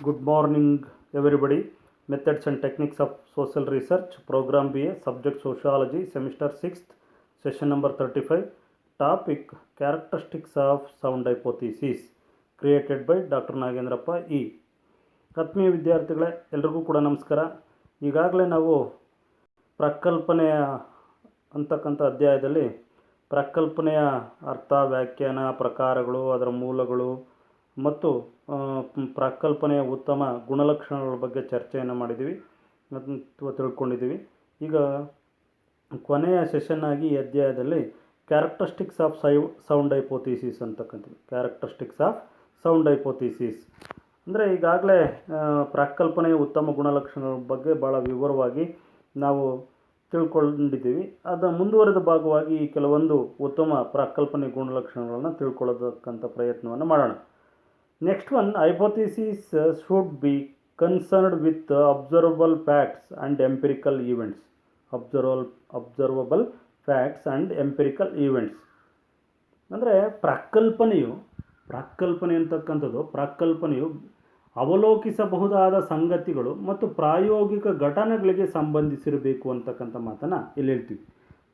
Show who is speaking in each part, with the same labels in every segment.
Speaker 1: Good morning, everybody. Methods and Techniques of Social Research, Program BA, Subject Sociology, Semester 6th, Session number 35. Topic Characteristics of Sound Hypothesis, created by Dr. Nagendrappa E. ಆತ್ಮೀಯ ವಿದ್ಯಾರ್ಥಿಗಳೇ, ಎಲ್ರಿಗೂ ಕೂಡ ನಮಸ್ಕಾರ. ಈಗಾಗಲೇ ನಾವು ಪ್ರಕಲ್ಪನೆಯ ಅಂತಕ್ಕಂಥ ಅಧ್ಯಾಯದಲ್ಲಿ ಪ್ರಕಲ್ಪನೆಯ ಅರ್ಥ, ವ್ಯಾಖ್ಯಾನ, ಪ್ರಕಾರಗಳು, ಅದರ ಮೂಲಗಳು ಮತ್ತು ಪ್ರಕಲ್ಪನೆಯ ಉತ್ತಮ ಗುಣಲಕ್ಷಣಗಳ ಬಗ್ಗೆ ಚರ್ಚೆಯನ್ನು ಮಾಡಿದ್ದೀವಿ ಅಥವಾ ತಿಳ್ಕೊಂಡಿದ್ದೀವಿ. ಈಗ ಕೊನೆಯ ಸೆಷನ್ ಆಗಿ ಈ ಅಧ್ಯಾಯದಲ್ಲಿ ಕ್ಯಾರೆಕ್ಟರಿಸ್ಟಿಕ್ಸ್ ಆಫ್ ಸೌಂಡ್ ಹೈಪೋಥಿಸಿಸ್ ಅಂತಕ್ಕಂಥದ್ದು. ಕ್ಯಾರೆಕ್ಟರಿಸ್ಟಿಕ್ಸ್ ಆಫ್ ಸೌಂಡ್ ಹೈಪೋಥಿಸಿಸ್ ಅಂದರೆ ಈಗಾಗಲೇ ಪ್ರಕಲ್ಪನೆಯ ಉತ್ತಮ ಗುಣಲಕ್ಷಣಗಳ ಬಗ್ಗೆ ಭಾಳ ವಿವರವಾಗಿ ನಾವು ತಿಳ್ಕೊಂಡಿದ್ದೀವಿ. ಅದರ ಮುಂದುವರೆದ ಭಾಗವಾಗಿ ಕೆಲವೊಂದು ಉತ್ತಮ ಪ್ರಕಲ್ಪನೆ ಗುಣಲಕ್ಷಣಗಳನ್ನು ತಿಳ್ಕೊಳ್ಳೋದಕ್ಕಂಥ ಪ್ರಯತ್ನವನ್ನು ಮಾಡೋಣ. Next one, hypothesis should be concerned with observable facts and empirical events. Observable facts and empirical events. ಅಂದರೆ ಪ್ರಕಲ್ಪನೆ ಅಂತಕ್ಕಂಥದ್ದು ಪ್ರಕಲ್ಪನೆಯು ಅವಲೋಕಿಸಬಹುದಾದ ಸಂಗತಿಗಳು ಮತ್ತು ಪ್ರಾಯೋಗಿಕ ಘಟನೆಗಳಿಗೆ ಸಂಬಂಧಿಸಿರಬೇಕು ಅಂತಕ್ಕಂಥ ಮಾತನ್ನು ಇಲ್ಲಿ ಹೇಳ್ತೀವಿ.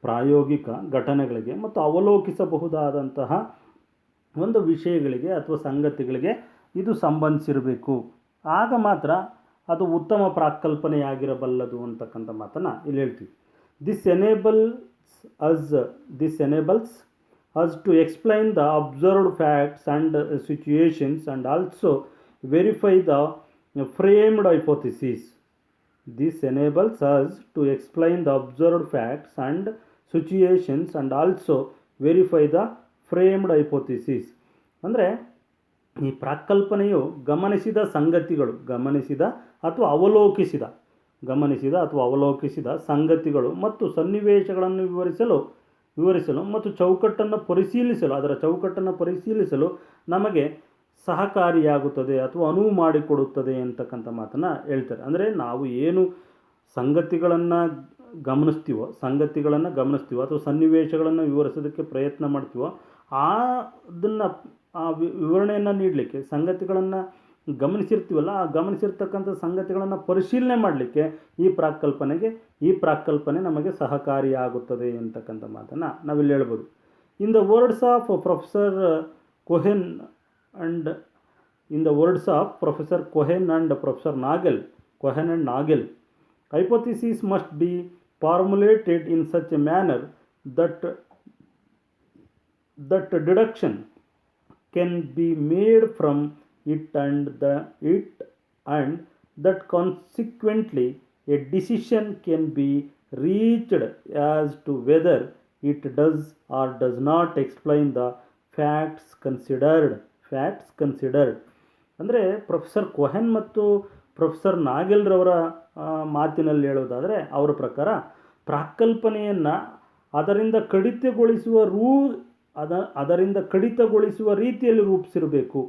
Speaker 1: ಪ್ರಾಯೋಗಿಕ ಘಟನೆಗಳಿಗೆ ಮತ್ತು ಅವಲೋಕಿಸಬಹುದಾದಂತಹ ಒಂದು ವಿಷಯಗಳಿಗೆ ಅಥವಾ ಸಂಗತಿಗಳಿಗೆ ಇದು ಸಂಬಂಧಿಸಿರಬೇಕು. ಆಗ ಮಾತ್ರ ಅದು ಉತ್ತಮ ಪ್ರಾಕಲ್ಪನೆಯಾಗಿರಬಲ್ಲದು ಅಂತಕ್ಕಂಥ ಮಾತನ್ನು ಇಲ್ಲಿ ಹೇಳ್ತೀವಿ. This enables us to explain the observed facts and situations and also verify the framed hypothesis. This enables us to explain the observed facts and situations and also verify the framed hypothesis. ಅಂದರೆ ಈ ಪ್ರಕಲ್ಪನೆಯು ಗಮನಿಸಿದ ಅಥವಾ ಅವಲೋಕಿಸಿದ ಸಂಗತಿಗಳು ಮತ್ತು ಸನ್ನಿವೇಶಗಳನ್ನು ವಿವರಿಸಲು ಮತ್ತು ಅದರ ಚೌಕಟ್ಟನ್ನು ಪರಿಶೀಲಿಸಲು ನಮಗೆ ಸಹಕಾರಿಯಾಗುತ್ತದೆ ಅಥವಾ ಅನುವು ಮಾಡಿಕೊಡುತ್ತದೆ ಅಂತಕ್ಕಂಥ ಮಾತನ್ನು ಹೇಳ್ತಾರೆ. ಅಂದರೆ ನಾವು ಏನು ಸಂಗತಿಗಳನ್ನು ಗಮನಿಸ್ತೀವೋ ಅಥವಾ ಸನ್ನಿವೇಶಗಳನ್ನು ವಿವರಿಸೋದಕ್ಕೆ ಪ್ರಯತ್ನ ಮಾಡ್ತೀವೋ ಅದನ್ನು ವಿವರಣೆಯನ್ನು ನೀಡಲಿಕ್ಕೆ ಸಂಗತಿಗಳನ್ನು ಗಮನಿಸಿರ್ತೀವಲ್ಲ, ಆ ಗಮನಿಸಿರ್ತಕ್ಕಂಥ ಸಂಗತಿಗಳನ್ನು ಪರಿಶೀಲನೆ ಮಾಡಲಿಕ್ಕೆ ಈ ಪ್ರಾಕಲ್ಪನೆ ನಮಗೆ ಸಹಕಾರಿಯಾಗುತ್ತದೆ ಅಂತಕ್ಕಂಥ ಮಾತನ್ನು ನಾವಿಲ್ಲಿ ಹೇಳ್ಬೋದು. In the words of professor Cohen and professor Nagel, hypothesis must be formulated in such a manner that deduction can be made from it and that consequently a decision can be reached as to whether it does or does not explain the facts considered. ಅಂದರೆ professor Cohen ಮತ್ತು professor ನಾಗೆಲ್ರವರ ಮಾತಿನಲ್ಲಿ ಹೇಳೋದಾದರೆ ಅವರ ಪ್ರಕಾರ ಪ್ರಾಕಲ್ಪನೆಯನ್ನು ಅದರಿಂದ ಕಡಿತಗೊಳಿಸುವ ರೀತಿಯಲ್ಲಿ ರೂಪಿಸಿರಬೇಕು.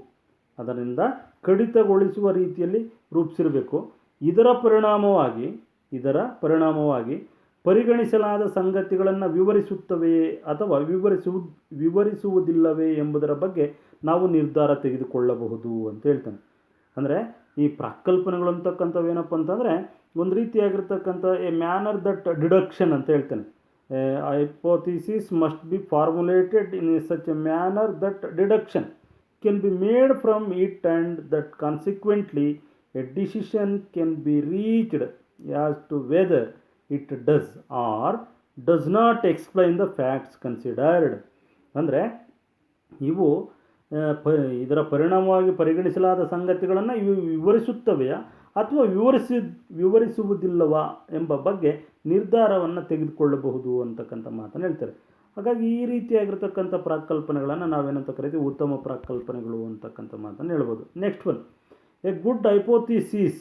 Speaker 1: ಇದರ ಪರಿಣಾಮವಾಗಿ ಪರಿಗಣಿಸಲಾದ ಸಂಗತಿಗಳನ್ನು ವಿವರಿಸುತ್ತವೆಯೇ ಅಥವಾ ವಿವರಿಸುವುದಿಲ್ಲವೇ ಎಂಬುದರ ಬಗ್ಗೆ ನಾವು ನಿರ್ಧಾರ ತೆಗೆದುಕೊಳ್ಳಬಹುದು ಅಂತ ಹೇಳ್ತಾನೆ. ಅಂದರೆ ಈ ಪ್ರಾಕಲ್ಪನೆಗಳು ಅಂತಕ್ಕಂಥವು ಏನಪ್ಪ ಅಂತಂದರೆ ಒಂದು ರೀತಿಯಾಗಿರ್ತಕ್ಕಂಥ ಎ ಮ್ಯಾನರ್ ದಟ್ ಡಿಡಕ್ಷನ್ ಅಂತ ಹೇಳ್ತಾನೆ. Hypothesis must be formulated in such a manner that deduction can be made from it and that consequently a decision can be reached as to whether it does or does not explain the facts considered. ಅಂದರೆ ಇದರ ಪರಿಣಾಮವಾಗಿ ಪರಿಗಣಿಸಲಾದ ಸಂಗತಿಗಳನ್ನು ಇವು ವಿವರಿಸುತ್ತವೆಯಾ ಅಥವಾ ವಿವರಿಸುವುದಿಲ್ಲವಾ ಎಂಬ ಬಗ್ಗೆ ನಿರ್ಧಾರವನ್ನು ತೆಗೆದುಕೊಳ್ಳಬಹುದು ಅಂತಕ್ಕಂಥ ಮಾತನ್ನು ಹೇಳ್ತಾರೆ. ಹಾಗಾಗಿ ಈ ರೀತಿಯಾಗಿರ್ತಕ್ಕಂಥ ಪ್ರಾಕಲ್ಪನೆಗಳನ್ನು ನಾವೇನಂತ ಕರಿತೀವಿ, ಉತ್ತಮ ಪ್ರಾಕಲ್ಪನೆಗಳು ಅಂತಕ್ಕಂಥ ಮಾತನ್ನು ಹೇಳ್ಬೋದು. Next one, a good hypothesis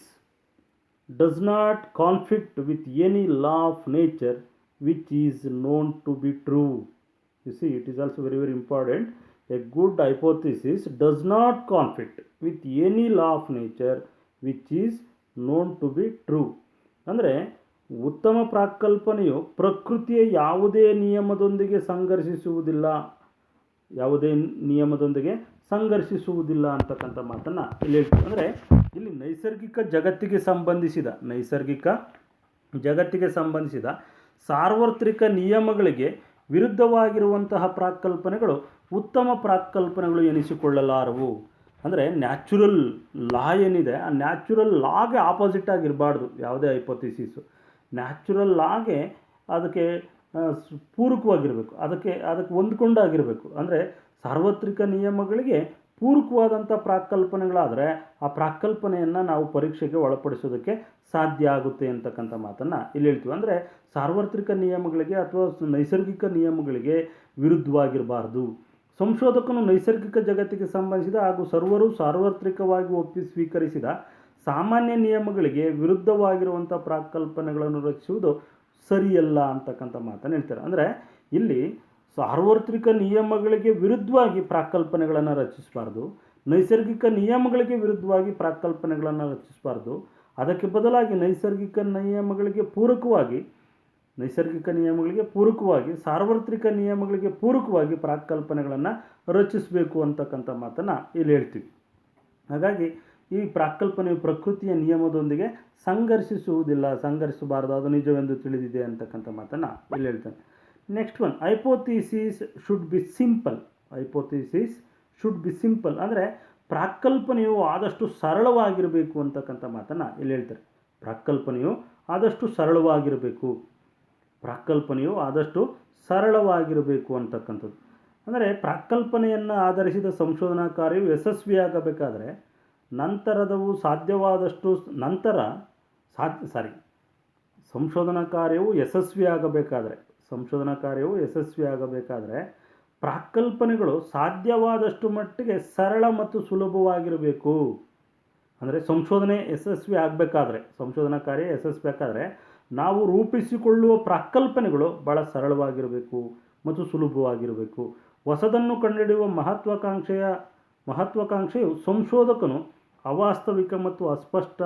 Speaker 1: does not conflict with any law of nature which is known to be true. You see, it is also very very important. A good hypothesis does not conflict with any law of nature which is known to be true. ಅಂದರೆ ಉತ್ತಮ ಪ್ರಾಕಲ್ಪನೆಯು ಪ್ರಕೃತಿಯ ಯಾವುದೇ ನಿಯಮದೊಂದಿಗೆ ಸಂಘರ್ಷಿಸುವುದಿಲ್ಲ ಅಂತಕ್ಕಂಥ ಮಾತನ್ನು ಇಲ್ಲಿ ಹೇಳ್ತೀವಿ. ಅಂದರೆ ಇಲ್ಲಿ ನೈಸರ್ಗಿಕ ಜಗತ್ತಿಗೆ ಸಂಬಂಧಿಸಿದ ಸಾರ್ವತ್ರಿಕ ನಿಯಮಗಳಿಗೆ ವಿರುದ್ಧವಾಗಿರುವಂತಹ ಪ್ರಾಕಲ್ಪನೆಗಳು ಉತ್ತಮ ಪ್ರಾಕಲ್ಪನೆಗಳು ಎನಿಸಿಕೊಳ್ಳಲಾರವು. ಅಂದರೆ ನ್ಯಾಚುರಲ್ ಲಾ ಏನಿದೆ, ಆ ನ್ಯಾಚುರಲ್ ಲಾಗೆ ಆಪೋಸಿಟ್ ಆಗಿರಬಾರ್ದು ಯಾವುದೇ ಹೈಪೋಥಿಸಿಸು. ನ್ಯಾಚುರಲ್ ಲಾಗೆ ಅದಕ್ಕೆ ಪೂರಕವಾಗಿರಬೇಕು, ಅದಕ್ಕೆ ಹೊಂದ್ಕೊಂಡಾಗಿರಬೇಕು. ಅಂದರೆ ಸಾರ್ವತ್ರಿಕ ನಿಯಮಗಳಿಗೆ ಪೂರಕವಾದಂಥ ಪ್ರಾಕಲ್ಪನೆಗಳಾದರೆ ಆ ಪ್ರಾಕಲ್ಪನೆಯನ್ನು ನಾವು ಪರೀಕ್ಷೆಗೆ ಒಳಪಡಿಸೋದಕ್ಕೆ ಸಾಧ್ಯ ಆಗುತ್ತೆ ಅಂತಕ್ಕಂಥ ಮಾತನ್ನು ಇಲ್ಲಿ ಹೇಳ್ತೀವಿ. ಅಂದರೆ ಸಾರ್ವತ್ರಿಕ ನಿಯಮಗಳಿಗೆ ಅಥವಾ ನೈಸರ್ಗಿಕ ನಿಯಮಗಳಿಗೆ ವಿರುದ್ಧವಾಗಿರಬಾರ್ದು. ಸಂಶೋಧಕನು ನೈಸರ್ಗಿಕ ಜಗತ್ತಿಗೆ ಸಂಬಂಧಿಸಿದ ಹಾಗೂ ಸರ್ವರು ಸಾರ್ವತ್ರಿಕವಾಗಿ ಸ್ವೀಕರಿಸಿದ ಸಾಮಾನ್ಯ ನಿಯಮಗಳಿಗೆ ವಿರುದ್ಧವಾಗಿರುವಂಥ ಪ್ರಾಕಲ್ಪನೆಗಳನ್ನು ರಚಿಸುವುದು ಸರಿಯಲ್ಲ ಅಂತಕ್ಕಂಥ ಮಾತನ್ನು ಹೇಳ್ತಾರೆ. ಅಂದರೆ ಇಲ್ಲಿ ಸಾರ್ವತ್ರಿಕ ನಿಯಮಗಳಿಗೆ ವಿರುದ್ಧವಾಗಿ ಪ್ರಾಕಲ್ಪನೆಗಳನ್ನು ರಚಿಸಬಾರ್ದು, ನೈಸರ್ಗಿಕ ನಿಯಮಗಳಿಗೆ ವಿರುದ್ಧವಾಗಿ ಪ್ರಾಕಲ್ಪನೆಗಳನ್ನು ರಚಿಸಬಾರ್ದು. ಅದಕ್ಕೆ ಬದಲಾಗಿ ನೈಸರ್ಗಿಕ ನಿಯಮಗಳಿಗೆ ಪೂರಕವಾಗಿ ಸಾರ್ವತ್ರಿಕ ನಿಯಮಗಳಿಗೆ ಪೂರಕವಾಗಿ ಪ್ರಾಕಲ್ಪನೆಗಳನ್ನು ರಚಿಸಬೇಕು ಅಂತಕ್ಕಂಥ ಮಾತನ್ನು ಇಲ್ಲಿ ಹೇಳ್ತೀವಿ. ಹಾಗಾಗಿ ಈ ಪ್ರಾಕಲ್ಪನೆಯು ಪ್ರಕೃತಿಯ ನಿಯಮದೊಂದಿಗೆ ಸಂಘರ್ಷಿಸಬಾರದು, ಅದು ನಿಜವೆಂದು ತಿಳಿದಿದೆ ಅಂತಕ್ಕಂಥ ಮಾತನ್ನು ಇಲ್ಲಿ ಹೇಳ್ತಾನೆ. Next one, hypothesis should be simple. ಅಂದರೆ ಪ್ರಾಕಲ್ಪನೆಯು ಆದಷ್ಟು ಸರಳವಾಗಿರಬೇಕು ಅಂತಕ್ಕಂಥ ಮಾತನ್ನು ಇಲ್ಲಿ ಹೇಳ್ತಾರೆ. ಪ್ರಾಕಲ್ಪನೆಯು ಆದಷ್ಟು ಸರಳವಾಗಿರಬೇಕು ಅಂತಕ್ಕಂಥದ್ದು. ಅಂದರೆ ಪ್ರಾಕಲ್ಪನೆಯನ್ನು ಆಧರಿಸಿದ ಸಂಶೋಧನಾ ಕಾರ್ಯವು ಯಶಸ್ವಿಯಾಗಬೇಕಾದರೆ ಸಂಶೋಧನಾ ಕಾರ್ಯವು ಯಶಸ್ವಿಯಾಗಬೇಕಾದರೆ ಪ್ರಾಕಲ್ಪನೆಗಳು ಸಾಧ್ಯವಾದಷ್ಟು ಮಟ್ಟಿಗೆ ಸರಳ ಮತ್ತು ಸುಲಭವಾಗಿರಬೇಕು. ಅಂದರೆ ಸಂಶೋಧನಾ ಕಾರ್ಯ ಯಶಸ್ವಿಯಾಗಬೇಕಾದ್ರೆ ನಾವು ರೂಪಿಸಿಕೊಳ್ಳುವ ಪ್ರಾಕಲ್ಪನೆಗಳು ಭಾಳ ಸರಳವಾಗಿರಬೇಕು ಮತ್ತು ಸುಲಭವಾಗಿರಬೇಕು. ಹೊಸದನ್ನು ಕಂಡುಹಿಡಿಯುವ ಮಹತ್ವಾಕಾಂಕ್ಷೆಯು ಸಂಶೋಧಕನು ಅವಾಸ್ತವಿಕ ಮತ್ತು ಅಸ್ಪಷ್ಟ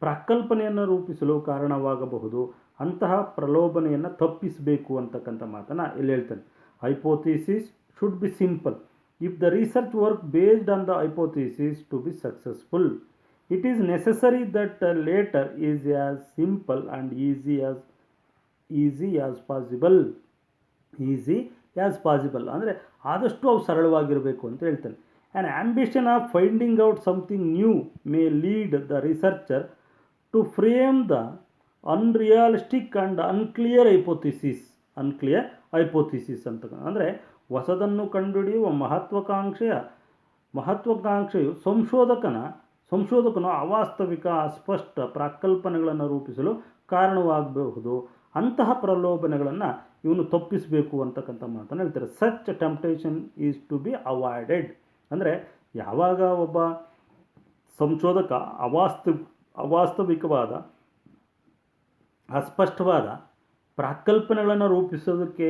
Speaker 1: ಪ್ರಾಕಲ್ಪನೆಯನ್ನು ರೂಪಿಸಲು ಕಾರಣವಾಗಬಹುದು. ಅಂತಹ ಪ್ರಲೋಭನೆಯನ್ನು ತಪ್ಪಿಸಬೇಕು ಅಂತಕ್ಕಂಥ ಮಾತನ್ನು ಇಲ್ಲಿ ಹೇಳ್ತಾನೆ. Hypothesis should be simple. If the research work based on the hypothesis to be successful, it is necessary that the later is as simple and easy as possible. ಅಂದರೆ ಆದಷ್ಟು ಅವು ಸರಳವಾಗಿರಬೇಕು ಅಂತ ಹೇಳ್ತಾನೆ. An ambition of finding out something new may lead the researcher to frame the unrealistic and unclear hypothesis ಅಂತ. ಅಂದರೆ ಹೊಸದನ್ನು ಕಂಡುಹಿಡಿಯುವ ಮಹತ್ವಾಕಾಂಕ್ಷೆಯು ಸಂಶೋಧಕನು ಅವಾಸ್ತವಿಕ ಅಸ್ಪಷ್ಟ ಪ್ರಾಕಲ್ಪನೆಗಳನ್ನು ರೂಪಿಸಲು ಕಾರಣವಾಗಬಹುದು. ಅಂತಹ ಪ್ರಲೋಭನೆಗಳನ್ನು ಇವನು ತಪ್ಪಿಸಬೇಕು ಅಂತಕ್ಕಂಥ ಮಾತನ್ನು ಹೇಳ್ತಾರೆ. Such temptation is to be avoided. ಅಂದರೆ ಯಾವಾಗ ಒಬ್ಬ ಸಂಶೋಧಕ ಅವಾಸ್ತವಿಕವಾದ ಅಸ್ಪಷ್ಟವಾದ ಪ್ರಾಕಲ್ಪನೆಗಳನ್ನು ರೂಪಿಸೋದಕ್ಕೆ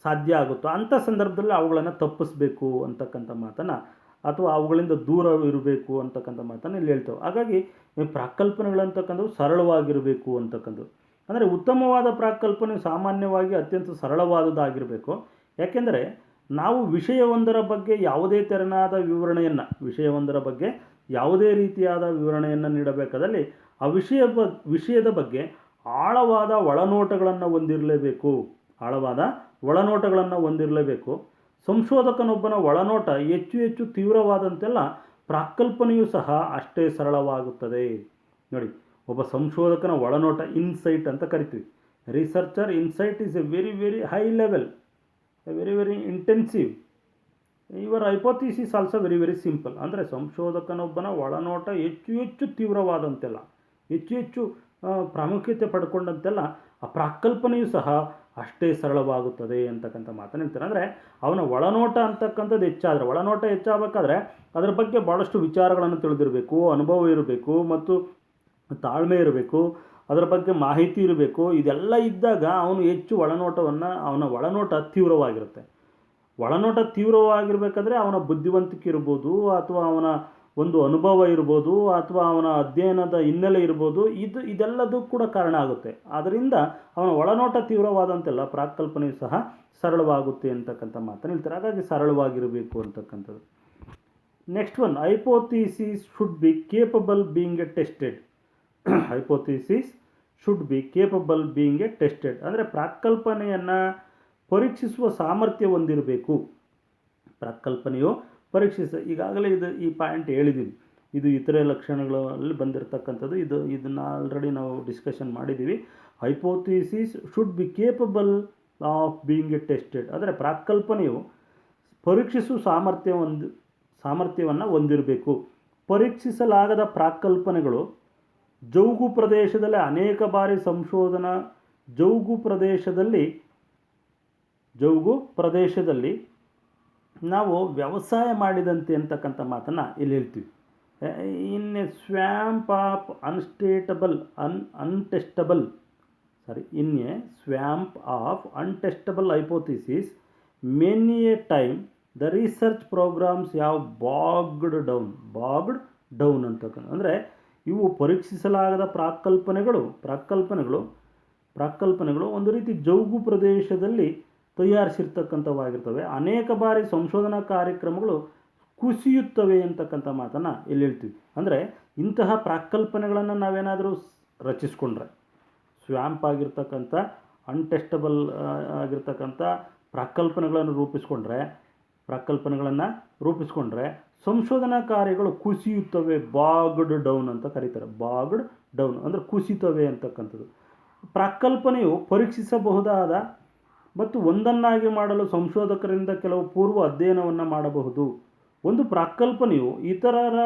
Speaker 1: ಸಾಧ್ಯ ಆಗುತ್ತೋ ಅಂಥ ಸಂದರ್ಭದಲ್ಲಿ ಅವುಗಳನ್ನು ತಪ್ಪಿಸಬೇಕು ಅಂತಕ್ಕಂಥ ಮಾತನ್ನು, ಅಥವಾ ಅವುಗಳಿಂದ ದೂರ ಇರಬೇಕು ಅಂತಕ್ಕಂಥ ಮಾತನ್ನು ಇಲ್ಲಿ ಹೇಳ್ತೇವೆ. ಹಾಗಾಗಿ ಪ್ರಾಕಲ್ಪನೆಗಳಂತಕ್ಕಂಥವು ಸರಳವಾಗಿರಬೇಕು ಅಂತಕ್ಕಂಥದ್ದು. ಅಂದರೆ ಉತ್ತಮವಾದ ಪ್ರಾಕಲ್ಪನೆ ಸಾಮಾನ್ಯವಾಗಿ ಅತ್ಯಂತ ಸರಳವಾದುದಾಗಿರಬೇಕು. ಯಾಕೆಂದರೆ ನಾವು ವಿಷಯವೊಂದರ ಬಗ್ಗೆ ಯಾವುದೇ ರೀತಿಯಾದ ವಿವರಣೆಯನ್ನು ನೀಡಬೇಕಾದಲ್ಲಿ ಆ ವಿಷಯದ ಬಗ್ಗೆ ಆಳವಾದ ಒಳನೋಟಗಳನ್ನು ಹೊಂದಿರಲೇಬೇಕು. ಸಂಶೋಧಕನೊಬ್ಬನ ಒಳನೋಟ ಹೆಚ್ಚು ತೀವ್ರವಾದಂತೆಲ್ಲ ಪ್ರಾಕಲ್ಪನೆಯೂ ಸಹ ಅಷ್ಟೇ ಸರಳವಾಗುತ್ತದೆ. ನೋಡಿ, ಒಬ್ಬ ಸಂಶೋಧಕನ ಒಳನೋಟ ಇನ್ಸೈಟ್ ಅಂತ ಕರಿತೀವಿ. Researcher insight is A very very high level, very very intensive. Your hypothesis also very very simple. ಅಂದರೆ ಸಂಶೋಧಕನೊಬ್ಬನ ಒಳನೋಟ ಹೆಚ್ಚು ತೀವ್ರವಾದಂತೆಲ್ಲ, ಹೆಚ್ಚು ಪ್ರಾಮುಖ್ಯತೆ ಪಡ್ಕೊಂಡಂತೆಲ್ಲ ಆ ಪ್ರಾಕಲ್ಪನೆಯೂ ಸಹ ಅಷ್ಟೇ ಸರಳವಾಗುತ್ತದೆ ಅಂತಕ್ಕಂಥ ಮಾತನ್ನು ಹೇಳ್ತಾರೆ. ಅಂದರೆ ಅವನ ಒಳನೋಟ ಅಂತಕ್ಕಂಥದ್ದು ಒಳನೋಟ ಹೆಚ್ಚಾಗಬೇಕಾದ್ರೆ ಅದರ ಬಗ್ಗೆ ಭಾಳಷ್ಟು ವಿಚಾರಗಳನ್ನು ತಿಳಿದಿರಬೇಕು, ಅನುಭವ ಇರಬೇಕು ಮತ್ತು ತಾಳ್ಮೆ ಇರಬೇಕು, ಅದರ ಬಗ್ಗೆ ಮಾಹಿತಿ ಇರಬೇಕು. ಇದೆಲ್ಲ ಇದ್ದಾಗ ಅವನು ಹೆಚ್ಚು ಅವನ ಒಳನೋಟ ತೀವ್ರವಾಗಿರುತ್ತೆ. ಒಳನೋಟ ತೀವ್ರವಾಗಿರಬೇಕಾದ್ರೆ ಅವನ ಬುದ್ಧಿವಂತಿಕೆ ಇರ್ಬೋದು, ಅಥವಾ ಅವನ ಒಂದು ಅನುಭವ ಇರ್ಬೋದು, ಅಥವಾ ಅವನ ಅಧ್ಯಯನದ ಹಿನ್ನೆಲೆ ಇರ್ಬೋದು. ಇದೆಲ್ಲದೂ ಕೂಡ ಕಾರಣ ಆಗುತ್ತೆ. ಆದ್ದರಿಂದ ಅವನ ಒಳನೋಟ ತೀವ್ರವಾದಂತೆಲ್ಲ ಪ್ರಾಕಲ್ಪನೆಯು ಸಹ ಸರಳವಾಗುತ್ತೆ ಅಂತಕ್ಕಂಥ ಮಾತನ್ನು ಹೇಳ್ತಾರೆ. ಹಾಗಾಗಿ ಸರಳವಾಗಿರಬೇಕು ಅಂತಕ್ಕಂಥದ್ದು. Next one, hypothesis should be capable being A tested. Hypothesis should be capable being A tested ಅಂದರೆ ಪ್ರಾಕಲ್ಪನೆಯನ್ನು ಪರೀಕ್ಷಿಸುವ ಸಾಮರ್ಥ್ಯ ಹೊಂದಿರಬೇಕು. ಪ್ರಾಕಲ್ಪನೆಯು ಈಗಾಗಲೇ ಈ ಪಾಯಿಂಟ್ ಹೇಳಿದ್ದೀವಿ, ಇದು ಇತರೆ ಲಕ್ಷಣಗಳಲ್ಲಿ ಬಂದಿರತಕ್ಕಂಥದ್ದು. ಇದನ್ನು ಆಲ್ರೆಡಿ ನಾವು ಡಿಸ್ಕಷನ್ ಮಾಡಿದ್ದೀವಿ. Hypothesis should be capable of being A tested ಅಂದರೆ ಪ್ರಾಕಲ್ಪನೆಯು ಪರೀಕ್ಷಿಸುವ ಸಾಮರ್ಥ್ಯವನ್ನು ಹೊಂದಿರಬೇಕು. ಪರೀಕ್ಷಿಸಲಾಗದ ಪ್ರಾಕಲ್ಪನೆಗಳು ಜೌಗು ಪ್ರದೇಶದಲ್ಲಿ ಅನೇಕ ಬಾರಿ ಜೌಗು ಪ್ರದೇಶದಲ್ಲಿ ನಾವು ವ್ಯವಸಾಯ ಮಾಡಿದಂತೆ ಅಂತಕ್ಕಂಥ ಮಾತನ್ನು ಇಲ್ಲಿ ಹೇಳ್ತೀವಿ. In a swamp of untestable hypothesis many a time the research programmes ಯಾವ ಬಾಗ್ಡ್ ಡೌನ್ ಅಂತಕ್ಕಂಥ ಅಂದರೆ ಇವು ಪರೀಕ್ಷಿಸಲಾಗದ ಪ್ರಾಕಲ್ಪನೆಗಳು ಒಂದು ರೀತಿ ಜೌಗು ಪ್ರದೇಶದಲ್ಲಿ ತಯಾರಿಸಿರ್ತಕ್ಕಂಥವಾಗಿರ್ತವೆ. ಅನೇಕ ಬಾರಿ ಸಂಶೋಧನಾ ಕಾರ್ಯಕ್ರಮಗಳು ಕುಸಿಯುತ್ತವೆ ಅಂತಕ್ಕಂಥ ಮಾತನ್ನು ಇಲ್ಲಿ ಹೇಳ್ತೀವಿ. ಅಂದರೆ ಇಂತಹ ಪ್ರಾಕಲ್ಪನೆಗಳನ್ನು ನಾವೇನಾದರೂ ರಚಿಸ್ಕೊಂಡ್ರೆ, ಸ್ವ್ಯಾಂಪ್ ಆಗಿರ್ತಕ್ಕಂಥ ಅನ್ಟೆಸ್ಟಬಲ್ ಆಗಿರ್ತಕ್ಕಂಥ ಪ್ರಾಕಲ್ಪನೆಗಳನ್ನು ರೂಪಿಸ್ಕೊಂಡ್ರೆ ಸಂಶೋಧನಾ ಕಾರ್ಯಗಳು ಕುಸಿಯುತ್ತವೆ. ಬಾಗ್ಡ್ ಡೌನ್ ಅಂತ ಕರೀತಾರೆ. ಬಾಗ್ಡ್ ಡೌನ್ ಅಂದರೆ ಕುಸಿತವೆ ಅಂತಕ್ಕಂಥದ್ದು. ಪ್ರಾಕಲ್ಪನೆಯು ಪರೀಕ್ಷಿಸಬಹುದಾದ ಮತ್ತು ಒಂದನ್ನಾಗಿ ಮಾಡಲು ಸಂಶೋಧಕರಿಂದ ಕೆಲವು ಪೂರ್ವ ಅಧ್ಯಯನವನ್ನು ಮಾಡಬಹುದು. ಒಂದು ಪ್ರಾಕಲ್ಪನೆಯು ಇತರರ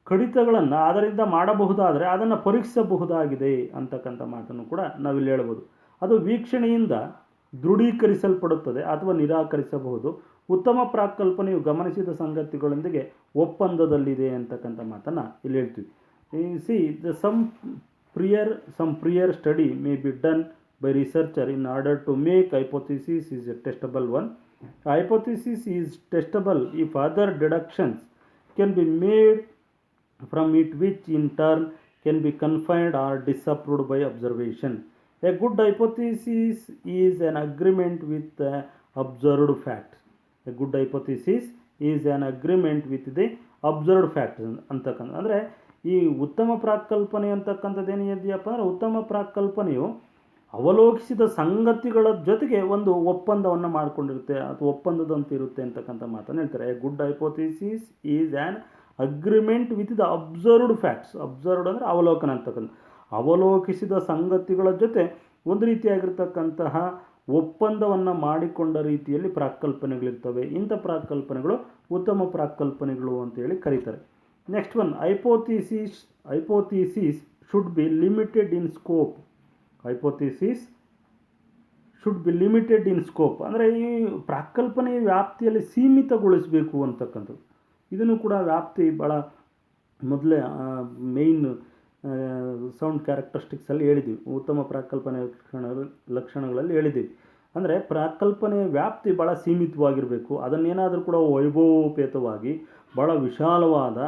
Speaker 1: ಕಡಿತಗಳನ್ನು ಅದರಿಂದ ಮಾಡಬಹುದಾದರೆ ಅದನ್ನು ಪರೀಕ್ಷಿಸಬಹುದಾಗಿದೆ ಅಂತಕ್ಕಂಥ ಮಾತನ್ನು ಕೂಡ ನಾವಿಲ್ಲಿ ಹೇಳ್ಬೋದು. ಅದು ವೀಕ್ಷಣೆಯಿಂದ ದೃಢೀಕರಿಸಲ್ಪಡುತ್ತದೆ ಅಥವಾ ನಿರಾಕರಿಸಬಹುದು. ಉತ್ತಮ ಪ್ರಾಕಲ್ಪನೆಯು ಗಮನಿಸಿದ ಸಂಗತಿಗಳೊಂದಿಗೆ ಒಪ್ಪಂದದಲ್ಲಿದೆ ಅಂತಕ್ಕಂಥ ಮಾತನ್ನು ಇಲ್ಲಿ ಹೇಳ್ತೀವಿ. Some prior study may be done by researcher in order to make hypothesis is a testable one. Hypothesis is testable if other deductions can be made from it, which in turn can be confirmed or disproved by observation. A good hypothesis is an agreement with the observed facts. A good hypothesis is an agreement with the observed facts ಅಂತಕ್ಕಂಥ ಅಂದರೆ ಈ ಉತ್ತಮ ಪ್ರಾಕಲ್ಪನೆ ಅಂತಕ್ಕಂಥದ್ದು ಏನಿದೆಯಪ್ಪ ಅಂದರೆ ಉತ್ತಮ ಪ್ರಾಕಲ್ಪನೆಯು ಅವಲೋಕಿಸಿದ ಸಂಗತಿಗಳ ಜೊತೆಗೆ ಒಂದು ಒಪ್ಪಂದವನ್ನು ಮಾಡಿಕೊಂಡಿರುತ್ತೆ ಅಥವಾ ಒಪ್ಪಂದದಂತೆ ಇರುತ್ತೆ ಅಂತಕ್ಕಂಥ ಮಾತನ್ನು ಹೇಳ್ತಾರೆ. A good hypothesis is an agreement with the observed facts. Observed ಅಂದರೆ ಅವಲೋಕನ ಅಂತಕ್ಕಂಥ ಅವಲೋಕಿಸಿದ ಸಂಗತಿಗಳ ಜೊತೆ ಒಂದು ರೀತಿಯಾಗಿರ್ತಕ್ಕಂತಹ ಒಪ್ಪಂದವನ್ನು ಮಾಡಿಕೊಂಡ ರೀತಿಯಲ್ಲಿ ಪ್ರಾಕಲ್ಪನೆಗಳಿರ್ತವೆ. ಇಂಥ ಪ್ರಾಕಲ್ಪನೆಗಳು ಉತ್ತಮ ಪ್ರಾಕಲ್ಪನೆಗಳು ಅಂತೇಳಿ ಕರೀತಾರೆ. Next one, hypothesis should be limited in scope. Hypothesis should be limited in scope ಅಂದರೆ ಈ ಪ್ರಾಕಲ್ಪನೆಯ ವ್ಯಾಪ್ತಿಯಲ್ಲಿ ಸೀಮಿತಗೊಳಿಸಬೇಕು ಅಂತಕ್ಕಂಥದ್ದು. ಇದನ್ನು ಕೂಡ ವ್ಯಾಪ್ತಿ ಭಾಳ ಮೊದಲೇ ಮೇಯ್ನ್ ಸೌಂಡ್ ಕ್ಯಾರೆಕ್ಟರಿಸ್ಟಿಕ್ಸಲ್ಲಿ ಹೇಳಿದ್ದೀವಿ, ಉತ್ತಮ ಪ್ರಾಕಲ್ಪನೆ ಲಕ್ಷಣಗಳಲ್ಲಿ ಹೇಳಿದ್ದೀವಿ. ಅಂದರೆ ಪ್ರಾಕಲ್ಪನೆಯ ವ್ಯಾಪ್ತಿ ಭಾಳ ಸೀಮಿತವಾಗಿರಬೇಕು. ಅದನ್ನೇನಾದರೂ ಕೂಡ ವೈಭವೋಪೇತವಾಗಿ ಭಾಳ ವಿಶಾಲವಾದ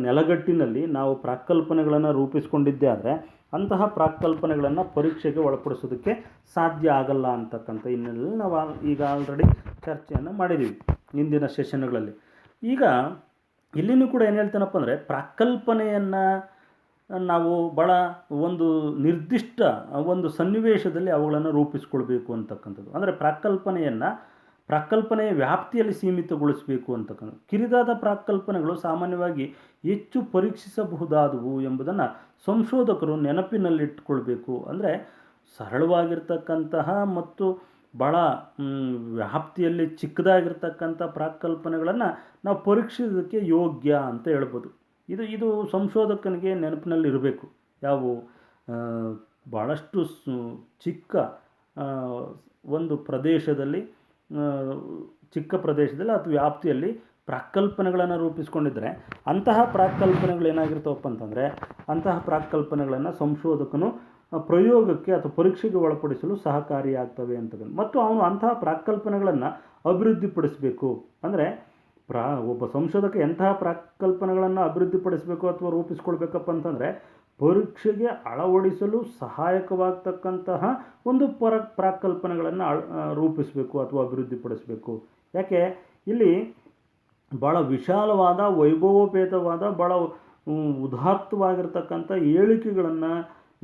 Speaker 1: ನೆಲಗಟ್ಟಿನಲ್ಲಿ ನಾವು ಪ್ರಾಕಲ್ಪನೆಗಳನ್ನು ರೂಪಿಸ್ಕೊಂಡಿದ್ದೇ ಆದರೆ ಅಂತಹ ಪ್ರಾಕಲ್ಪನೆಗಳನ್ನು ಪರೀಕ್ಷೆಗೆ ಒಳಪಡಿಸೋದಕ್ಕೆ ಸಾಧ್ಯ ಆಗಲ್ಲ ಅಂತಕ್ಕಂಥ ಹಿನ್ನೆಲೆಯಲ್ಲಿ ನಾವು ಈಗ ಆಲ್ರೆಡಿ ಚರ್ಚೆಯನ್ನು ಮಾಡಿದ್ದೀವಿ ಇಂದಿನ ಸೆಷನ್ಗಳಲ್ಲಿ. ಈಗ ಇಲ್ಲಿನೂ ಕೂಡ ಏನು ಹೇಳ್ತಾನಪ್ಪ ಅಂದರೆ ಪ್ರಾಕಲ್ಪನೆಯನ್ನು ನಾವು ಭಾಳ ಒಂದು ನಿರ್ದಿಷ್ಟ ಒಂದು ಸನ್ನಿವೇಶದಲ್ಲಿ ಅವುಗಳನ್ನು ರೂಪಿಸ್ಕೊಳ್ಬೇಕು ಅಂತಕ್ಕಂಥದ್ದು. ಅಂದರೆ ಪ್ರಾಕಲ್ಪನೆಯ ವ್ಯಾಪ್ತಿಯಲ್ಲಿ ಸೀಮಿತಗೊಳಿಸಬೇಕು ಅಂತಕ್ಕಂಥದ್ದು. ಕಿರಿದಾದ ಪ್ರಾಕಲ್ಪನೆಗಳು ಸಾಮಾನ್ಯವಾಗಿ ಹೆಚ್ಚು ಪರೀಕ್ಷಿಸಬಹುದಾದವು ಎಂಬುದನ್ನು ಸಂಶೋಧಕರು ನೆನಪಿನಲ್ಲಿಟ್ಕೊಳ್ಬೇಕು. ಅಂದರೆ ಸರಳವಾಗಿರ್ತಕ್ಕಂತಹ ಮತ್ತು ಭಾಳ ವ್ಯಾಪ್ತಿಯಲ್ಲಿ ಚಿಕ್ಕದಾಗಿರ್ತಕ್ಕಂಥ ಪ್ರಾಕಲ್ಪನೆಗಳನ್ನು ನಾವು ಪರೀಕ್ಷಿಸೋದಕ್ಕೆ ಯೋಗ್ಯ ಅಂತ ಹೇಳ್ಬೋದು. ಇದು ಸಂಶೋಧಕನಿಗೆ ನೆನಪಿನಲ್ಲಿರಬೇಕು. ಭಾಳಷ್ಟು ಚಿಕ್ಕ ಒಂದು ಪ್ರದೇಶದಲ್ಲಿ ಚಿಕ್ಕ ಪ್ರದೇಶದಲ್ಲಿ ಅಥವಾ ವ್ಯಾಪ್ತಿಯಲ್ಲಿ ಪ್ರಾಕಲ್ಪನೆಗಳನ್ನು ರೂಪಿಸ್ಕೊಂಡಿದ್ದರೆ ಅಂತಹ ಪ್ರಾಕಲ್ಪನೆಗಳು ಏನಾಗಿರ್ತಾವಪ್ಪ ಅಂತಂದರೆ ಅಂತಹ ಪ್ರಾಕಲ್ಪನೆಗಳನ್ನು ಸಂಶೋಧಕನು ಪ್ರಯೋಗಕ್ಕೆ ಅಥವಾ ಪರೀಕ್ಷೆಗೆ ಒಳಪಡಿಸಲು ಸಹಕಾರಿಯಾಗ್ತವೆ ಅಂತಕ್ಕಂಥ. ಮತ್ತು ಅವನು ಅಂತಹ ಪ್ರಾಕಲ್ಪನೆಗಳನ್ನು ಅಭಿವೃದ್ಧಿಪಡಿಸಬೇಕು. ಅಂದರೆ ಒಬ್ಬ ಸಂಶೋಧಕ ಎಂತಹ ಪ್ರಾಕಲ್ಪನೆಗಳನ್ನು ಅಭಿವೃದ್ಧಿಪಡಿಸಬೇಕು ಅಥವಾ ರೂಪಿಸ್ಕೊಳ್ಬೇಕಪ್ಪ ಅಂತಂದರೆ ಪರೀಕ್ಷೆಗೆ ಅಳವಡಿಸಲು ಸಹಾಯಕವಾಗ್ತಕ್ಕಂತಹ ಒಂದು ಪ್ರಾಕಲ್ಪನೆಗಳನ್ನು ರೂಪಿಸಬೇಕು ಅಥವಾ ಅಭಿವೃದ್ಧಿಪಡಿಸಬೇಕು. ಯಾಕೆ ಇಲ್ಲಿ ಭಾಳ ವಿಶಾಲವಾದ ವೈಭವೋಪೇತವಾದ ಭಾಳ ಉದಾತ್ತವಾಗಿರ್ತಕ್ಕಂಥ ಹೇಳಿಕೆಗಳನ್ನು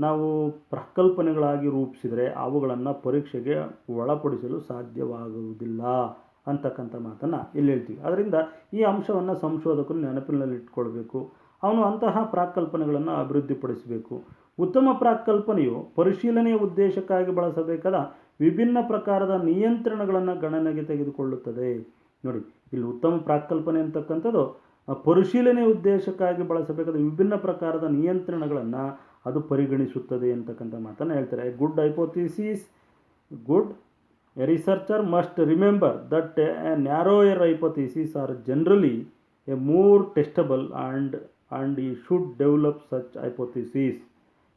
Speaker 1: ನಾವು ಪ್ರಕಲ್ಪನೆಗಳಾಗಿ ರೂಪಿಸಿದರೆ ಅವುಗಳನ್ನು ಪರೀಕ್ಷೆಗೆ ಒಳಪಡಿಸಲು ಸಾಧ್ಯವಾಗುವುದಿಲ್ಲ ಅಂತಕ್ಕಂಥ ಮಾತನ್ನು ಇಲ್ಲಿ ಹೇಳ್ತೀವಿ. ಅದರಿಂದ ಈ ಅಂಶವನ್ನು ಸಂಶೋಧಕರು ನೆನಪಿನಲ್ಲಿಟ್ಕೊಳ್ಬೇಕು. ಅವನು ಅಂತಹ ಪ್ರಾಕಲ್ಪನೆಗಳನ್ನು ಅಭಿವೃದ್ಧಿಪಡಿಸಬೇಕು. ಉತ್ತಮ ಪ್ರಾಕಲ್ಪನೆಯು ಪರಿಶೀಲನೆಯ ಉದ್ದೇಶಕ್ಕಾಗಿ ಬಳಸಬೇಕಾದ ವಿಭಿನ್ನ ಪ್ರಕಾರದ ನಿಯಂತ್ರಣಗಳನ್ನು ಗಣನೆಗೆ ತೆಗೆದುಕೊಳ್ಳುತ್ತದೆ. ನೋಡಿ, ಇಲ್ಲಿ ಉತ್ತಮ ಪ್ರಾಕಲ್ಪನೆ ಅಂತಕ್ಕಂಥದ್ದು ಪರಿಶೀಲನೆ ಉದ್ದೇಶಕ್ಕಾಗಿ ಬಳಸಬೇಕಾದ ವಿಭಿನ್ನ ಪ್ರಕಾರದ ನಿಯಂತ್ರಣಗಳನ್ನು ಅದು ಪರಿಗಣಿಸುತ್ತದೆ ಅಂತಕ್ಕಂಥ ಮಾತನ್ನು ಹೇಳ್ತಾರೆ. Good hypothesis good researcher must remember that a narrower hypothesis are generally a more testable and he should develop such hypothesis.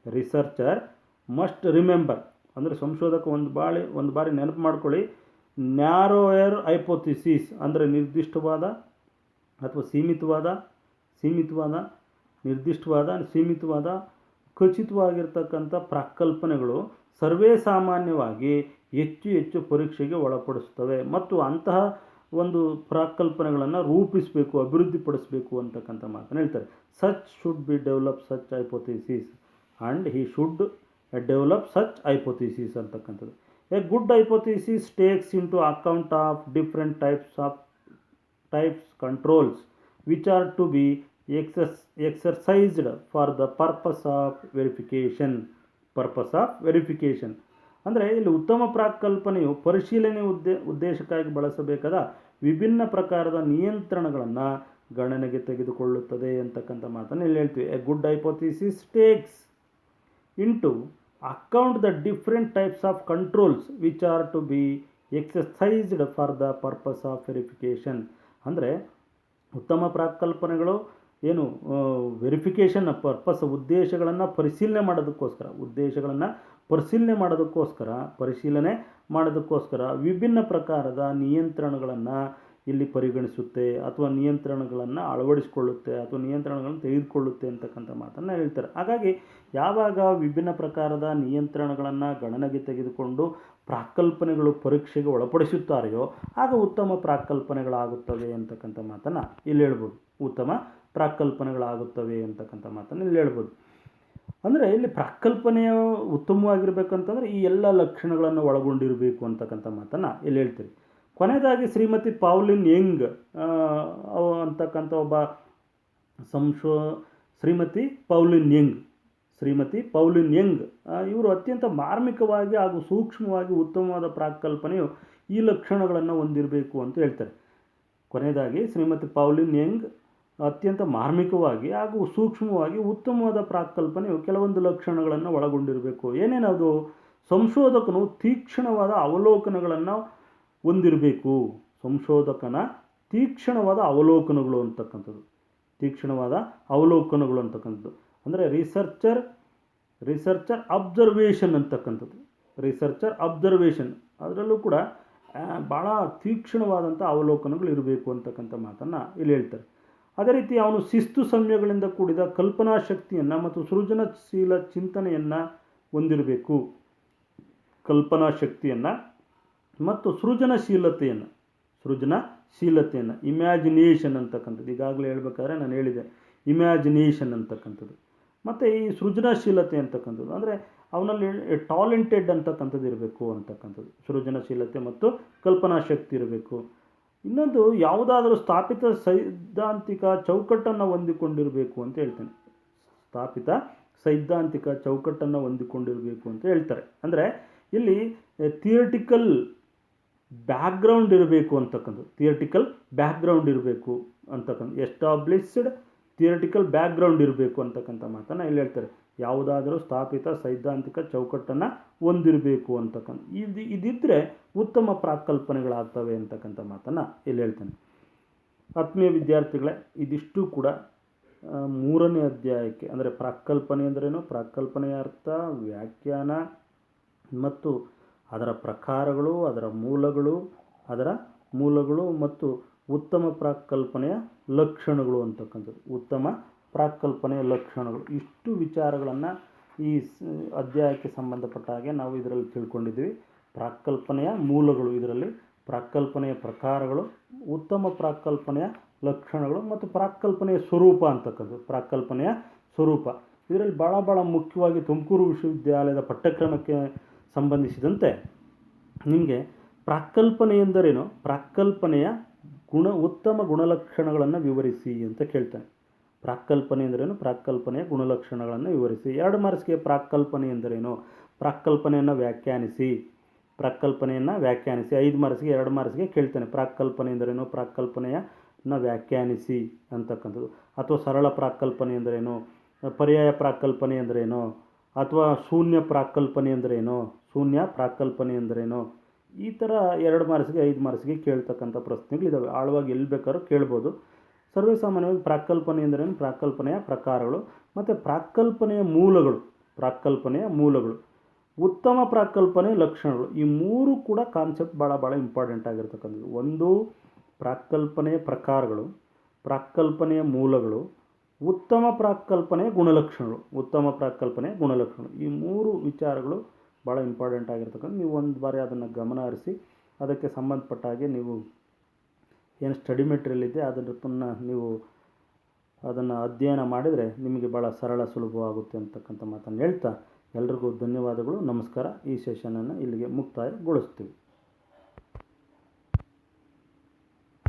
Speaker 1: Researcher must remember ಅಂದರೆ ಸಂಶೋಧಕ ಒಂದು ಬಾರಿ ನೆನಪು ಮಾಡ್ಕೊಳ್ಳಿ, ನ್ಯಾರೋಯರ್ ಹೈಪೋಥಿಸಿಸ್ ಅಂದರೆ ನಿರ್ದಿಷ್ಟವಾದ ಅಥವಾ ಸೀಮಿತವಾದ ಖಚಿತವಾಗಿರ್ತಕ್ಕಂಥ ಪ್ರಕಲ್ಪನೆಗಳು ಸರ್ವೇ ಸಾಮಾನ್ಯವಾಗಿ ಹೆಚ್ಚು ಪರೀಕ್ಷೆಗೆ ಒಳಪಡಿಸುತ್ತವೆ ಮತ್ತು ಅಂತಹ ಒಂದು ಪ್ರಕಲ್ಪನೆಗಳನ್ನು ರೂಪಿಸಬೇಕು, ಅಭಿವೃದ್ಧಿಪಡಿಸಬೇಕು ಅಂತಕ್ಕಂಥ ಮಾತನ್ನು ಹೇಳ್ತಾರೆ. Such should be develop such hypothesis and he should develop such hypothesis ಅಂತಕ್ಕಂಥದ್ದು. A good hypothesis takes into account of different types controls which are to be exercised for the purpose of verification. ಅಂದರೆ ಇಲ್ಲಿ ಉತ್ತಮ ಪ್ರಾಕಲ್ಪನೆಯು ಪರಿಶೀಲನೆ ಉದ್ದೇಶಕ್ಕಾಗಿ ಬಳಸಬೇಕಾದ ವಿಭಿನ್ನ ಪ್ರಕಾರದ ನಿಯಂತ್ರಣಗಳನ್ನು ಗಣನೆಗೆ ತೆಗೆದುಕೊಳ್ಳುತ್ತದೆ ಅಂತಕ್ಕಂಥ ಮಾತನ್ನು ಇಲ್ಲಿ ಹೇಳ್ತೀವಿ. A good hypothesis takes into account the different types of controls which are to be exercised for the purpose of verification. ಅಂದರೆ ಉತ್ತಮ ಪ್ರಾಕಲ್ಪನೆಗಳು ಏನು ವೆರಿಫಿಕೇಷನ್ ಪರ್ಪಸ್ ಉದ್ದೇಶಗಳನ್ನು ಪರಿಶೀಲನೆ ಮಾಡೋದಕ್ಕೋಸ್ಕರ ವಿಭಿನ್ನ ಪ್ರಕಾರದ ನಿಯಂತ್ರಣಗಳನ್ನು ಇಲ್ಲಿ ಪರಿಗಣಿಸುತ್ತೆ ಅಥವಾ ನಿಯಂತ್ರಣಗಳನ್ನು ಅಳವಡಿಸಿಕೊಳ್ಳುತ್ತೆ ಅಥವಾ ನಿಯಂತ್ರಣಗಳನ್ನು ತೆಗೆದುಕೊಳ್ಳುತ್ತೆ ಅಂತಕ್ಕಂಥ ಮಾತನ್ನು ಹೇಳ್ತಾರೆ. ಹಾಗಾಗಿ ಯಾವಾಗ ವಿಭಿನ್ನ ಪ್ರಕಾರದ ನಿಯಂತ್ರಣಗಳನ್ನು ಗಣನೆಗೆ ತೆಗೆದುಕೊಂಡು ಪ್ರಾಕಲ್ಪನೆಗಳು ಪರೀಕ್ಷೆಗೆ ಒಳಪಡಿಸುತ್ತಾರೆಯೋ ಆಗ ಉತ್ತಮ ಪ್ರಾಕಲ್ಪನೆಗಳಾಗುತ್ತವೆ ಅಂತಕ್ಕಂಥ ಮಾತನ್ನು ಇಲ್ಲಿ ಹೇಳ್ಬೋದು. ಉತ್ತಮ ಪ್ರಾಕಲ್ಪನೆಗಳಾಗುತ್ತವೆ ಅಂತಕ್ಕಂಥ ಮಾತನ್ನು ಇಲ್ಲಿ ಹೇಳ್ಬೋದು. ಅಂದರೆ ಇಲ್ಲಿ ಪ್ರಾಕಲ್ಪನೆಯ ಉತ್ತಮವಾಗಿರಬೇಕಂತಂದರೆ ಈ ಎಲ್ಲ ಲಕ್ಷಣಗಳನ್ನು ಒಳಗೊಂಡಿರಬೇಕು ಅಂತಕ್ಕಂಥ ಮಾತನ್ನು ಇಲ್ಲಿ ಹೇಳ್ತೀವಿ. ಕೊನೆಯದಾಗಿ ಶ್ರೀಮತಿ ಪೌಲಿನ್ ಯಂಗ್ ಅಂತಕ್ಕಂಥ ಒಬ್ಬ ಶ್ರೀಮತಿ ಪೌಲಿನ್ ಯಂಗ್ ಇವರು ಅತ್ಯಂತ ಮಾರ್ಮಿಕವಾಗಿ ಹಾಗೂ ಸೂಕ್ಷ್ಮವಾಗಿ ಉತ್ತಮವಾದ ಪ್ರಾಕಲ್ಪನೆಯು ಈ ಲಕ್ಷಣಗಳನ್ನು ಹೊಂದಿರಬೇಕು ಅಂತ ಹೇಳ್ತಾರೆ. ಕೊನೆಯದಾಗಿ ಶ್ರೀಮತಿ ಪೌಲಿನ್ ಯಂಗ್ ಅತ್ಯಂತ ಮಾರ್ಮಿಕವಾಗಿ ಹಾಗೂ ಸೂಕ್ಷ್ಮವಾಗಿ ಉತ್ತಮವಾದ ಪ್ರಾಕಲ್ಪನೆಯು ಕೆಲವೊಂದು ಲಕ್ಷಣಗಳನ್ನು ಒಳಗೊಂಡಿರಬೇಕು. ಏನೇನದು? ಸಂಶೋಧಕನು ತೀಕ್ಷ್ಣವಾದ ಅವಲೋಕನಗಳನ್ನು ಹೊಂದಿರಬೇಕು. ಸಂಶೋಧಕನ ತೀಕ್ಷ್ಣವಾದ ಅವಲೋಕನಗಳು ಅಂತಕ್ಕಂಥದ್ದು ಅಂದರೆ ರಿಸರ್ಚರ್ ಅಬ್ಸರ್ವೇಷನ್ ಅಂತಕ್ಕಂಥದ್ದು. ಅದರಲ್ಲೂ ಕೂಡ ಭಾಳ ತೀಕ್ಷ್ಣವಾದಂಥ ಅವಲೋಕನಗಳು ಇರಬೇಕು ಅಂತಕ್ಕಂಥ ಮಾತನ್ನು ಇಲ್ಲಿ ಹೇಳ್ತಾರೆ. ಅದೇ ರೀತಿ ಅವನು ಶಿಸ್ತು ಸಂಯಮಗಳಿಂದ ಕೂಡಿದ ಕಲ್ಪನಾ ಶಕ್ತಿಯನ್ನು ಮತ್ತು ಸೃಜನಶೀಲ ಚಿಂತನೆಯನ್ನು ಹೊಂದಿರಬೇಕು. ಸೃಜನಶೀಲತೆಯನ್ನು ಇಮ್ಯಾಜಿನೇಷನ್ ಅಂತಕ್ಕಂಥದ್ದು ಈಗಾಗಲೇ ಹೇಳ್ಬೇಕಾದ್ರೆ ನಾನು ಹೇಳಿದೆ, ಇಮ್ಯಾಜಿನೇಷನ್ ಅಂತಕ್ಕಂಥದ್ದು. ಮತ್ತು ಈ ಸೃಜನಶೀಲತೆ ಅಂತಕ್ಕಂಥದ್ದು ಅಂದರೆ ಅವನಲ್ಲಿ ಟ್ಯಾಲೆಂಟೆಡ್ ಅಂತಕ್ಕಂಥದ್ದು ಇರಬೇಕು ಅಂತಕ್ಕಂಥದ್ದು. ಸೃಜನಶೀಲತೆ ಮತ್ತು ಕಲ್ಪನಾ ಶಕ್ತಿ ಇರಬೇಕು. ಇನ್ನೊಂದು ಯಾವುದಾದರೂ ಸ್ಥಾಪಿತ ಸೈದ್ಧಾಂತಿಕ ಚೌಕಟ್ಟನ್ನು ಹೊಂದಿಕೊಂಡಿರಬೇಕು ಅಂತ ಹೇಳ್ತೇನೆ. ಅಂದರೆ ಇಲ್ಲಿ ಥಿಯರಿಟಿಕಲ್ ಬ್ಯಾಕ್ಗ್ರೌಂಡ್ ಇರಬೇಕು ಅಂತಕ್ಕಂಥದ್ದು. ಎಸ್ಟಾಬ್ಲಿಷ್ಡ್ ಥಿಯರಿಟಿಕಲ್ ಬ್ಯಾಕ್ಗ್ರೌಂಡ್ ಇರಬೇಕು ಅಂತಕ್ಕಂಥ ಮಾತನ್ನು ಇಲ್ಲಿ ಹೇಳ್ತಾರೆ. ಯಾವುದಾದರೂ ಸ್ಥಾಪಿತ ಸೈದ್ಧಾಂತಿಕ ಚೌಕಟ್ಟನ್ನು ಹೊಂದಿರಬೇಕು ಅಂತಕ್ಕಂಥ ಇದಿದ್ದರೆ ಉತ್ತಮ ಪ್ರಾಕಲ್ಪನೆಗಳಾಗ್ತವೆ ಅಂತಕ್ಕಂಥ ಮಾತನ್ನು ಇಲ್ಲಿ ಹೇಳ್ತೇನೆ. ಆತ್ಮೀಯ ವಿದ್ಯಾರ್ಥಿಗಳೇ, ಇದಿಷ್ಟು ಕೂಡ 3ನೇ ಅಧ್ಯಾಯಕ್ಕೆ ಅಂದರೆ ಪ್ರಾಕಲ್ಪನೆ ಅಂದ್ರೇನು, ಪ್ರಾಕಲ್ಪನೆಯ ಅರ್ಥ, ವ್ಯಾಖ್ಯಾನ ಮತ್ತು ಅದರ ಪ್ರಕಾರಗಳು, ಅದರ ಮೂಲಗಳು ಮತ್ತು ಉತ್ತಮ ಪ್ರಾಕಲ್ಪನೆಯ ಲಕ್ಷಣಗಳು ಅಂತಕ್ಕಂಥದ್ದು. ಉತ್ತಮ ಪ್ರಾಕಲ್ಪನೆಯ ಲಕ್ಷಣಗಳು ಇಷ್ಟು ವಿಚಾರಗಳನ್ನು ಈ ಅಧ್ಯಾಯಕ್ಕೆ ಸಂಬಂಧಪಟ್ಟ ಹಾಗೆ ನಾವು ಇದರಲ್ಲಿ ತಿಳ್ಕೊಂಡಿದ್ದೀವಿ. ಪ್ರಾಕಲ್ಪನೆಯ ಮೂಲಗಳು, ಇದರಲ್ಲಿ ಪ್ರಾಕಲ್ಪನೆಯ ಪ್ರಕಾರಗಳು, ಉತ್ತಮ ಪ್ರಾಕಲ್ಪನೆಯ ಲಕ್ಷಣಗಳು ಮತ್ತು ಪ್ರಾಕ್ಕಲ್ಪನೆಯ ಸ್ವರೂಪ ಅಂತಕ್ಕಂಥದ್ದು. ಪ್ರಾಕ್ಕಲ್ಪನೆಯ ಸ್ವರೂಪ ಇದರಲ್ಲಿ ಭಾಳ ಮುಖ್ಯವಾಗಿ ತುಮಕೂರು ವಿಶ್ವವಿದ್ಯಾಲಯದ ಪಠ್ಯಕ್ರಮಕ್ಕೆ ಸಂಬಂಧಿಸಿದಂತೆ ನಿಮಗೆ ಪ್ರಾಕ್ಕಲ್ಪನೆ ಎಂದರೇನು, ಪ್ರಾಕ್ಕಲ್ಪನೆಯ ಉತ್ತಮ ಗುಣಲಕ್ಷಣಗಳನ್ನು ವಿವರಿಸಿ ಅಂತ ಕೇಳ್ತಾನೆ. ಪ್ರಾಕ್ಕಲ್ಪನೆ ಎಂದರೇನು, ಪ್ರಾಕ್ಕಲ್ಪನೆಯ ಗುಣಲಕ್ಷಣಗಳನ್ನು ವಿವರಿಸಿ. 2 ಮಾರ್ಕ್ಸ್ಗೆ ಪ್ರಾಕ್ಕಲ್ಪನೆ ಎಂದರೇನು, ಪ್ರಾಕ್ಕಲ್ಪನೆಯನ್ನು ವ್ಯಾಖ್ಯಾನಿಸಿ, ಪ್ರಾಕ್ಕಲ್ಪನೆಯನ್ನು ವ್ಯಾಖ್ಯಾನಿಸಿ. 5 ಮಾರ್ಕ್ಸ್ಗೆ 2 ಮಾರ್ಕ್ಸ್ಗೆ ಕೇಳ್ತಾನೆ ಪ್ರಾಕ್ಕಲ್ಪನೆ ಎಂದರೇನು, ಪ್ರಾಕ್ಕಲ್ಪನೆಯನ್ನು ವ್ಯಾಖ್ಯಾನಿಸಿ ಅಂತಕ್ಕಂಥದ್ದು. ಅಥವಾ ಸರಳ ಪ್ರಾಕ್ಕಲ್ಪನೆ ಎಂದರೇನು, ಪರ್ಯಾಯ ಪ್ರಾಕ್ಕಲ್ಪನೆ ಎಂದರೇನು, ಅಥವಾ ಶೂನ್ಯ ಪ್ರಾಕ್ಕಲ್ಪನೆ ಎಂದರೇನು, ಶೂನ್ಯ ಪ್ರಾಕ್ಕಲ್ಪನೆ ಎಂದರೇನು, ಈ ಥರ 2 ಮಾರ್ಕ್ಸ್ಗೆ 5 ಮಾರ್ಕ್ಸ್ಗೆ ಕೇಳ್ತಕ್ಕಂಥ ಪ್ರಶ್ನೆಗಳಿದ್ದಾವೆ. ಆಳವಾಗಿ ಎಲ್ಲಿ ಬೇಕಾದ್ರೂ ಕೇಳ್ಬೋದು. ಸರ್ವೇ ಸಾಮಾನ್ಯವಾಗಿ ಪ್ರಾಕ್ಕಲ್ಪನೆ ಎಂದರೇನು, ಪ್ರಾಕ್ಕಲ್ಪನೆಯ ಪ್ರಕಾರಗಳು ಮತ್ತು ಪ್ರಾಕ್ಕಲ್ಪನೆಯ ಮೂಲಗಳು, ಪ್ರಾಕ್ಕಲ್ಪನೆಯ ಮೂಲಗಳು, ಉತ್ತಮ ಪ್ರಾಕ್ಕಲ್ಪನೆ ಲಕ್ಷಣಗಳು, ಈ 3 ಕೂಡ ಕಾನ್ಸೆಪ್ಟ್ ಭಾಳ ಇಂಪಾರ್ಟೆಂಟ್ ಆಗಿರ್ತಕ್ಕಂಥದ್ದು. ಒಂದು ಪ್ರಾಕ್ಕಲ್ಪನೆಯ ಪ್ರಕಾರಗಳು, ಪ್ರಾಕ್ಕಲ್ಪನೆಯ ಮೂಲಗಳು, ಉತ್ತಮ ಪ್ರಾಕ್ಕಲ್ಪನೆಯ ಗುಣಲಕ್ಷಣಗಳು, ಉತ್ತಮ ಪ್ರಾಕ್ಕಲ್ಪನೆಯ ಗುಣಲಕ್ಷಣಗಳು, ಈ 3 ವಿಚಾರಗಳು ಭಾಳ ಇಂಪಾರ್ಟೆಂಟ್ ಆಗಿರ್ತಕ್ಕಂಥ. ನೀವು ಒಂದು ಬಾರಿ ಅದನ್ನು ಗಮನ ಹರಿಸಿ ಅದಕ್ಕೆ ಸಂಬಂಧಪಟ್ಟ ಹಾಗೆ ನೀವು ಏನು ಸ್ಟಡಿ ಮೆಟೀರಿಯಲ್ ಇದೆ ಅದನ್ನು ನೀವು ಅದನ್ನು ಅಧ್ಯಯನ ಮಾಡಿದರೆ ನಿಮಗೆ ಭಾಳ ಸರಳ ಸುಲಭವಾಗುತ್ತೆ ಅಂತಕ್ಕಂಥ ಮಾತನ್ನು ಹೇಳ್ತಾ ಎಲ್ರಿಗೂ ಧನ್ಯವಾದಗಳು, ನಮಸ್ಕಾರ. ಈ ಸೆಷನನ್ನು ಇಲ್ಲಿಗೆ ಮುಕ್ತಾಯಗೊಳಿಸ್ತೀವಿ.